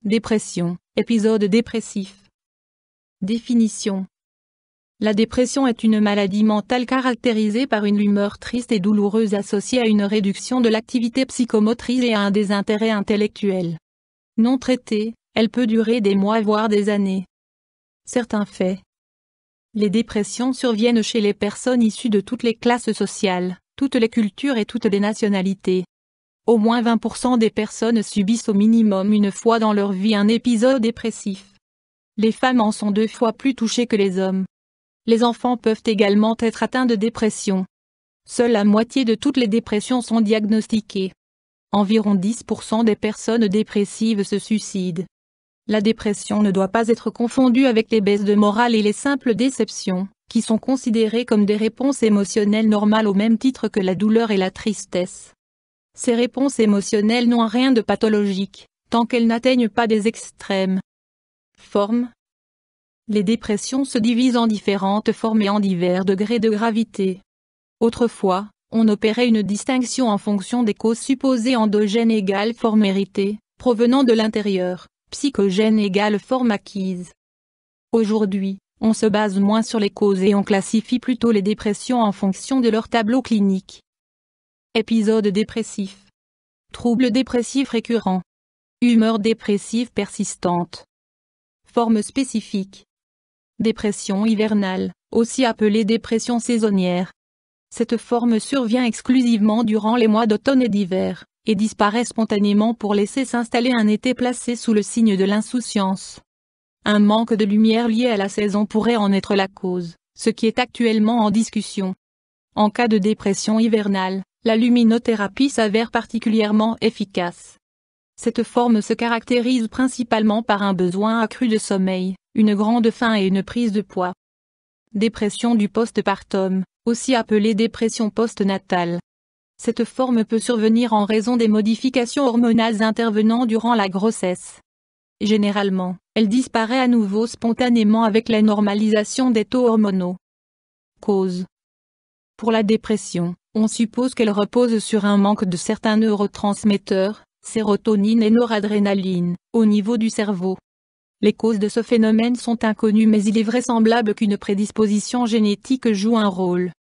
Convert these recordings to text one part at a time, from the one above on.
Dépression, épisode dépressif. Définition. La dépression est une maladie mentale caractérisée par une humeur triste et douloureuse associée à une réduction de l'activité psychomotrice et à un désintérêt intellectuel. Non traitée, elle peut durer des mois voire des années. Certains faits. Les dépressions surviennent chez les personnes issues de toutes les classes sociales, toutes les cultures et toutes les nationalités. Au moins 20% des personnes subissent au minimum une fois dans leur vie un épisode dépressif. Les femmes en sont 2 fois plus touchées que les hommes. Les enfants peuvent également être atteints de dépression. Seule la moitié de toutes les dépressions sont diagnostiquées. Environ 10% des personnes dépressives se suicident. La dépression ne doit pas être confondue avec les baisses de morale et les simples déceptions, qui sont considérées comme des réponses émotionnelles normales au même titre que la douleur et la tristesse. Ces réponses émotionnelles n'ont rien de pathologique, tant qu'elles n'atteignent pas des extrêmes. Formes. Les dépressions se divisent en différentes formes et en divers degrés de gravité. Autrefois, on opérait une distinction en fonction des causes supposées endogènes égale forme héritée, provenant de l'intérieur, psychogène égale forme acquise. Aujourd'hui, on se base moins sur les causes et on classifie plutôt les dépressions en fonction de leur tableau clinique. Épisode dépressif. Troubles dépressifs récurrents. Humeur dépressive persistante. Forme spécifique. Dépression hivernale, aussi appelée dépression saisonnière. Cette forme survient exclusivement durant les mois d'automne et d'hiver, et disparaît spontanément pour laisser s'installer un été placé sous le signe de l'insouciance. Un manque de lumière lié à la saison pourrait en être la cause, ce qui est actuellement en discussion. En cas de dépression hivernale, la luminothérapie s'avère particulièrement efficace. Cette forme se caractérise principalement par un besoin accru de sommeil, une grande faim et une prise de poids. Dépression du postpartum, aussi appelée dépression postnatale. Cette forme peut survenir en raison des modifications hormonales intervenant durant la grossesse. Généralement, elle disparaît à nouveau spontanément avec la normalisation des taux hormonaux. Cause. Pour la dépression, on suppose qu'elle repose sur un manque de certains neurotransmetteurs, sérotonine et noradrénaline, au niveau du cerveau. Les causes de ce phénomène sont inconnues mais il est vraisemblable qu'une prédisposition génétique joue un rôle.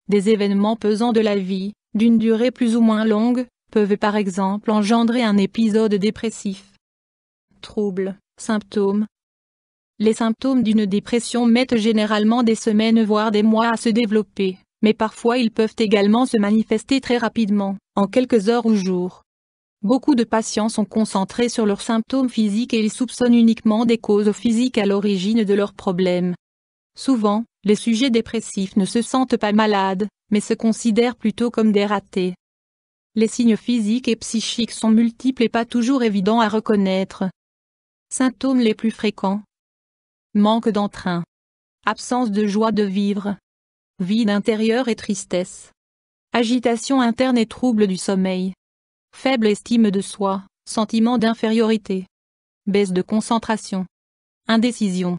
Des événements pesants de la vie, d'une durée plus ou moins longue, peuvent par exemple engendrer un épisode dépressif. Troubles, symptômes. Les symptômes d'une dépression mettent généralement des semaines voire des mois à se développer, mais parfois ils peuvent également se manifester très rapidement, en quelques heures ou jours. Beaucoup de patients sont concentrés sur leurs symptômes physiques et ils soupçonnent uniquement des causes physiques à l'origine de leurs problèmes. Souvent, les sujets dépressifs ne se sentent pas malades, mais se considèrent plutôt comme des ratés. Les signes physiques et psychiques sont multiples et pas toujours évidents à reconnaître. Symptômes les plus fréquents. Manque d'entrain. Absence de joie de vivre. Vide intérieur et tristesse. Agitation interne et troubles du sommeil. Faible estime de soi, sentiment d'infériorité. Baisse de concentration. Indécision.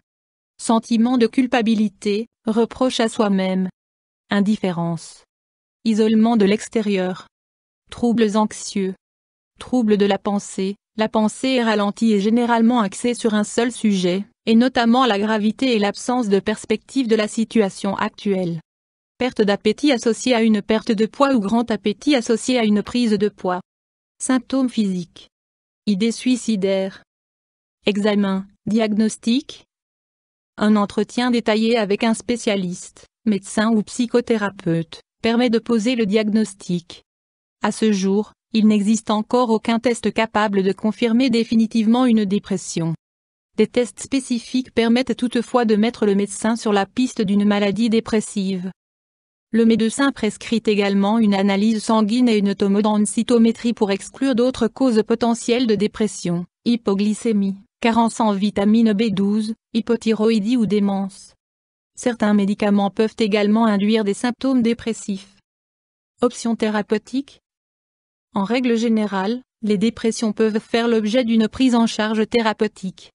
Sentiment de culpabilité, reproche à soi-même. Indifférence. Isolement de l'extérieur. Troubles anxieux. Troubles de la pensée est ralentie et généralement axée sur un seul sujet, et notamment la gravité et l'absence de perspective de la situation actuelle. Perte d'appétit associée à une perte de poids ou grand appétit associé à une prise de poids. Symptômes physiques. Idées suicidaires. Examen, diagnostic. Un entretien détaillé avec un spécialiste, médecin ou psychothérapeute, permet de poser le diagnostic. À ce jour, il n'existe encore aucun test capable de confirmer définitivement une dépression. Des tests spécifiques permettent toutefois de mettre le médecin sur la piste d'une maladie dépressive. Le médecin prescrit également une analyse sanguine et une tomodensitométrie pour exclure d'autres causes potentielles de dépression, hypoglycémie, carence en vitamine B12, hypothyroïdie ou démence. Certains médicaments peuvent également induire des symptômes dépressifs. Options thérapeutiques. En règle générale, les dépressions peuvent faire l'objet d'une prise en charge thérapeutique.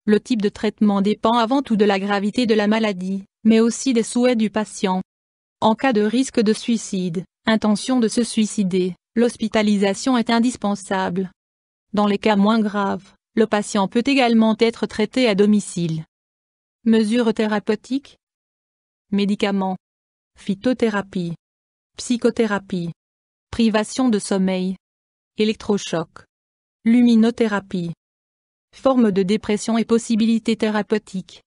Le type de traitement dépend avant tout de la gravité de la maladie, mais aussi des souhaits du patient. En cas de risque de suicide, intention de se suicider, l'hospitalisation est indispensable. Dans les cas moins graves, Le patient peut également être traité à domicile. Mesures thérapeutiques. Médicaments. Phytothérapie. Psychothérapie. Privation de sommeil. Électrochoc. Luminothérapie. Forme de dépression et possibilités thérapeutiques.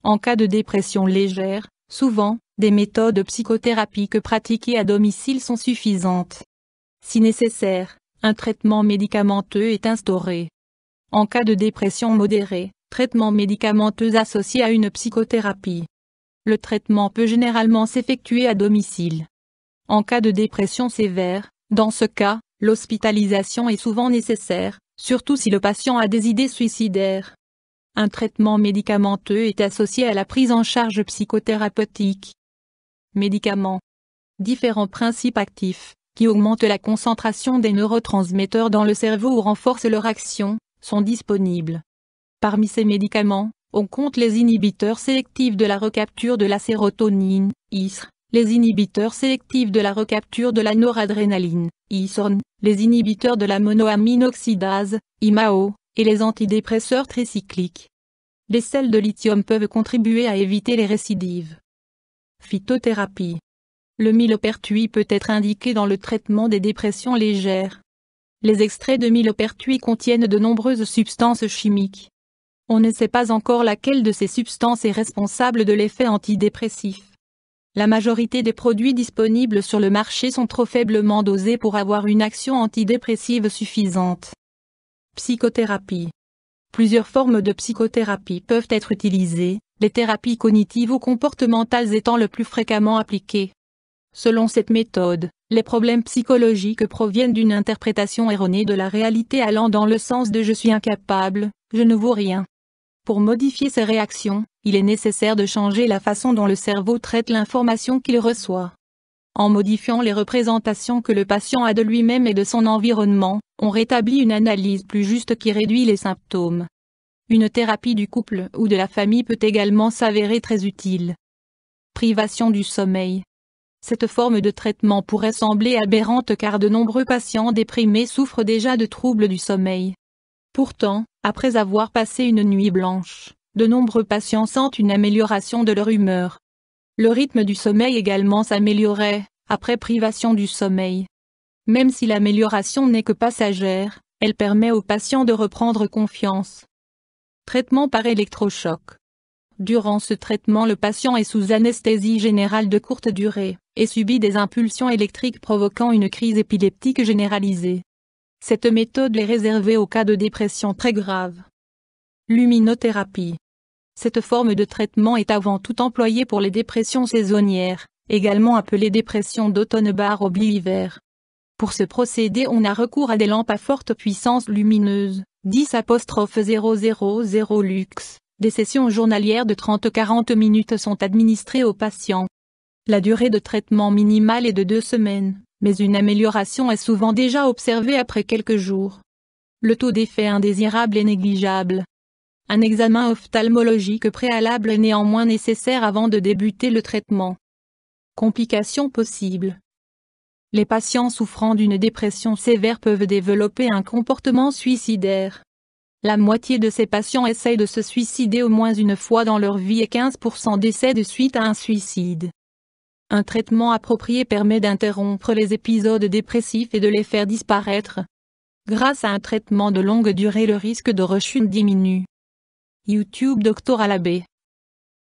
En cas de dépression légère, souvent, des méthodes de psychothérapie que pratiquées à domicile sont suffisantes. Si nécessaire, un traitement médicamenteux est instauré. En cas de dépression modérée, traitement médicamenteux associé à une psychothérapie. Le traitement peut généralement s'effectuer à domicile. En cas de dépression sévère, dans ce cas, l'hospitalisation est souvent nécessaire, surtout si le patient a des idées suicidaires. Un traitement médicamenteux est associé à la prise en charge psychothérapeutique. Médicaments. Différents principes actifs, qui augmentent la concentration des neurotransmetteurs dans le cerveau ou renforcent leur action, sont disponibles. Parmi ces médicaments, on compte les inhibiteurs sélectifs de la recapture de la sérotonine, ISR, les inhibiteurs sélectifs de la recapture de la noradrénaline, ISORN, les inhibiteurs de la monoaminoxydase, IMAO, et les antidépresseurs tricycliques. Les sels de lithium peuvent contribuer à éviter les récidives. Phytothérapie. Le millepertuis peut être indiqué dans le traitement des dépressions légères. Les extraits de millepertuis contiennent de nombreuses substances chimiques. On ne sait pas encore laquelle de ces substances est responsable de l'effet antidépressif. La majorité des produits disponibles sur le marché sont trop faiblement dosés pour avoir une action antidépressive suffisante. Psychothérapie. Plusieurs formes de psychothérapie peuvent être utilisées, les thérapies cognitives ou comportementales étant le plus fréquemment appliquées. Selon cette méthode, les problèmes psychologiques proviennent d'une interprétation erronée de la réalité allant dans le sens de « je suis incapable, je ne vaux rien ». Pour modifier ces réactions, il est nécessaire de changer la façon dont le cerveau traite l'information qu'il reçoit. En modifiant les représentations que le patient a de lui-même et de son environnement, on rétablit une analyse plus juste qui réduit les symptômes. Une thérapie du couple ou de la famille peut également s'avérer très utile. Privation du sommeil. Cette forme de traitement pourrait sembler aberrante car de nombreux patients déprimés souffrent déjà de troubles du sommeil. Pourtant, après avoir passé une nuit blanche, de nombreux patients sentent une amélioration de leur humeur. Le rythme du sommeil également s'améliorait, après privation du sommeil. Même si l'amélioration n'est que passagère, elle permet aux patients de reprendre confiance. Traitement par électrochoc. Durant ce traitement, le patient est sous anesthésie générale de courte durée, et subit des impulsions électriques provoquant une crise épileptique généralisée. Cette méthode est réservée aux cas de dépression très grave. Luminothérapie. Cette forme de traitement est avant tout employée pour les dépressions saisonnières, également appelées dépressions d'automne/hiver. Pour ce procédé, on a recours à des lampes à forte puissance lumineuse, 10/000 lux. Des sessions journalières de 30-40 minutes sont administrées aux patients. La durée de traitement minimale est de 2 semaines, mais une amélioration est souvent déjà observée après quelques jours. Le taux d'effet indésirable est négligeable. Un examen ophtalmologique préalable est néanmoins nécessaire avant de débuter le traitement. Complications possibles. Les patients souffrant d'une dépression sévère peuvent développer un comportement suicidaire. La moitié de ces patients essayent de se suicider au moins une fois dans leur vie et 15% décèdent suite à un suicide. Un traitement approprié permet d'interrompre les épisodes dépressifs et de les faire disparaître. Grâce à un traitement de longue durée, le risque de rechute diminue. YouTube Dr Alabé.